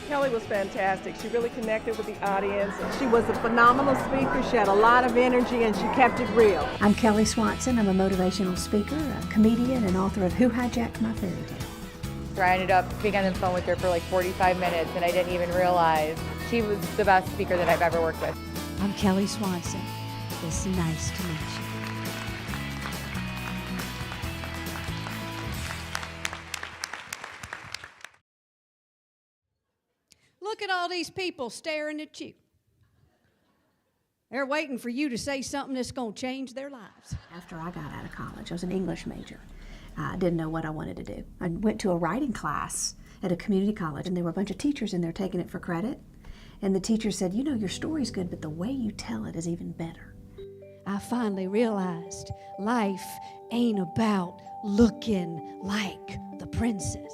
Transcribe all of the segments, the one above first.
Kelly was fantastic. She really connected with the audience. She was a phenomenal speaker. She had a lot of energy and she kept it real. I'm Kelly Swanson. I'm a motivational speaker, a comedian, and author of Who Hijacked My Fairy Tale. I ended up being on the phone with her for like 45 minutes and I didn't even realize she was the best speaker that I've ever worked with. I'm Kelly Swanson. It's nice to meet you. Look at all these people staring at you. They're waiting for you to say something that's going to change their lives. After I got out of college, I was an English major. I didn't know what I wanted to do. I went to a writing class at a community college, and there were a bunch of teachers in there taking it for credit. And the teacher said, you know, your story's good, but the way you tell it is even better. I finally realized life ain't about looking like the princess.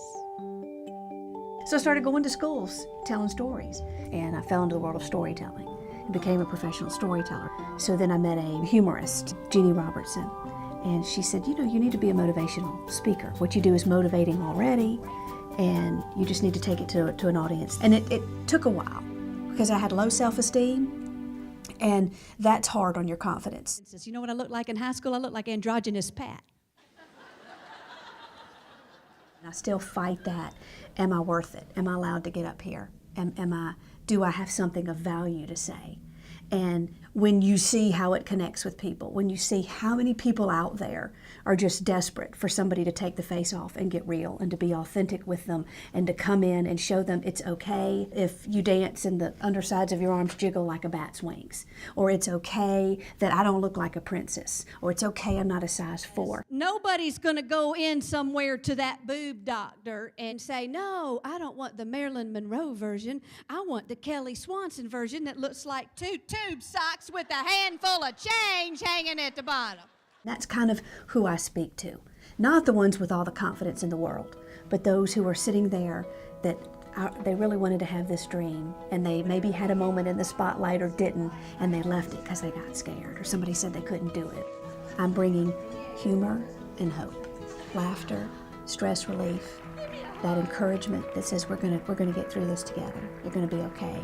So I started going to schools, telling stories, and I fell into the world of storytelling and became a professional storyteller. So then I met a humorist, Jeannie Robertson, and she said, you know, you need to be a motivational speaker. What you do is motivating already, and you just need to take it to an audience. And it took a while because I had low self-esteem, and that's hard on your confidence. You know what I looked like in high school? I looked like androgynous Pat. I still fight that. Am I worth it? Am I allowed to get up here? Do I have something of value to say? And when you see how it connects with people, when you see how many people out there are just desperate for somebody to take the face off and get real and to be authentic with them and to come in and show them it's okay if you dance and the undersides of your arms jiggle like a bat's wings, or it's okay that I don't look like a princess, or it's okay I'm not a size 4. Nobody's going to go in somewhere to that boob doctor and say, no, I don't want the Marilyn Monroe version. I want the Kelly Swanson version that looks like 2 tube socks with a handful of change hanging at the bottom. That's kind of who I speak to. Not the ones with all the confidence in the world, but those who are sitting there that they really wanted to have this dream, and they maybe had a moment in the spotlight or didn't, and they left it because they got scared or somebody said they couldn't do it. I'm bringing humor and hope, laughter, stress relief, that encouragement that says we're gonna get through this together. You're gonna be okay.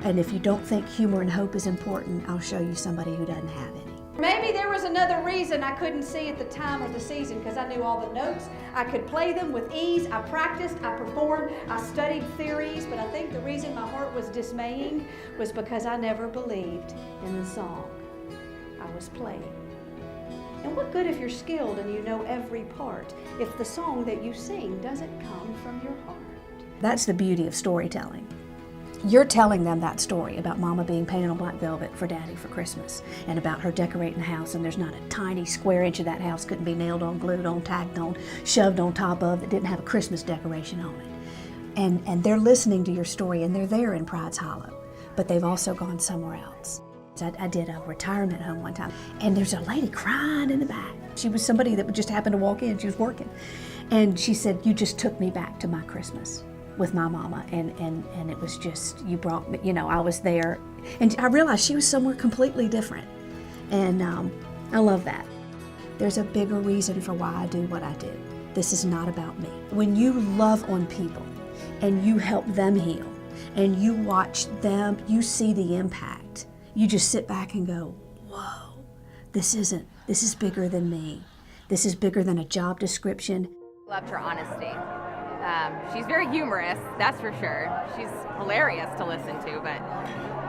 And if you don't think humor and hope is important, I'll show you somebody who doesn't have any. Maybe there was another reason I couldn't see at the time of the season, because I knew all the notes. I could play them with ease. I practiced, I performed, I studied theories, but I think the reason my heart was dismaying was because I never believed in the song I was playing. And what good if you're skilled and you know every part if the song that you sing doesn't come from your heart? That's the beauty of storytelling. You're telling them that story about Mama being painted on black velvet for Daddy for Christmas, and about her decorating the house, and there's not a tiny square inch of that house couldn't be nailed on, glued on, tagged on, shoved on top of that didn't have a Christmas decoration on it. And they're listening to your story, and they're there in Pride's Hollow, but they've also gone somewhere else. I did a retirement home one time, and there's a lady crying in the back. She was somebody that just happened to walk in. She was working, and she said, you just took me back to my Christmas with my mama, and it was just, you brought me, you know, I was there, and I realized she was somewhere completely different, and I love that. There's a bigger reason for why I do what I do. This is not about me. When you love on people, and you help them heal, and you watch them, you see the impact, you just sit back and go, whoa, this is bigger than me. This is bigger than a job description. Loved her honesty. She's very humorous, that's for sure. She's hilarious to listen to, but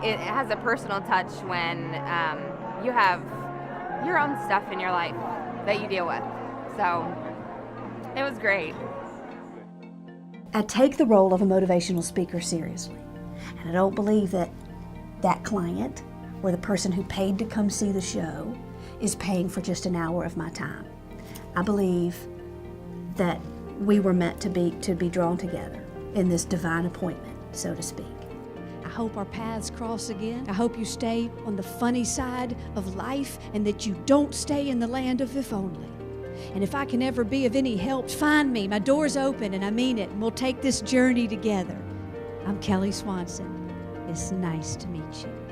it has a personal touch when you have your own stuff in your life that you deal with. So it was great. I take the role of a motivational speaker seriously, and I don't believe that that client or the person who paid to come see the show is paying for just an hour of my time. I believe that we were meant to be drawn together in this divine appointment, so to speak. I hope our paths cross again. I hope you stay on the funny side of life and that you don't stay in the land of if only. And if I can ever be of any help, find me. My door's open, and I mean it, and we'll take this journey together. I'm Kelly Swanson. It's nice to meet you.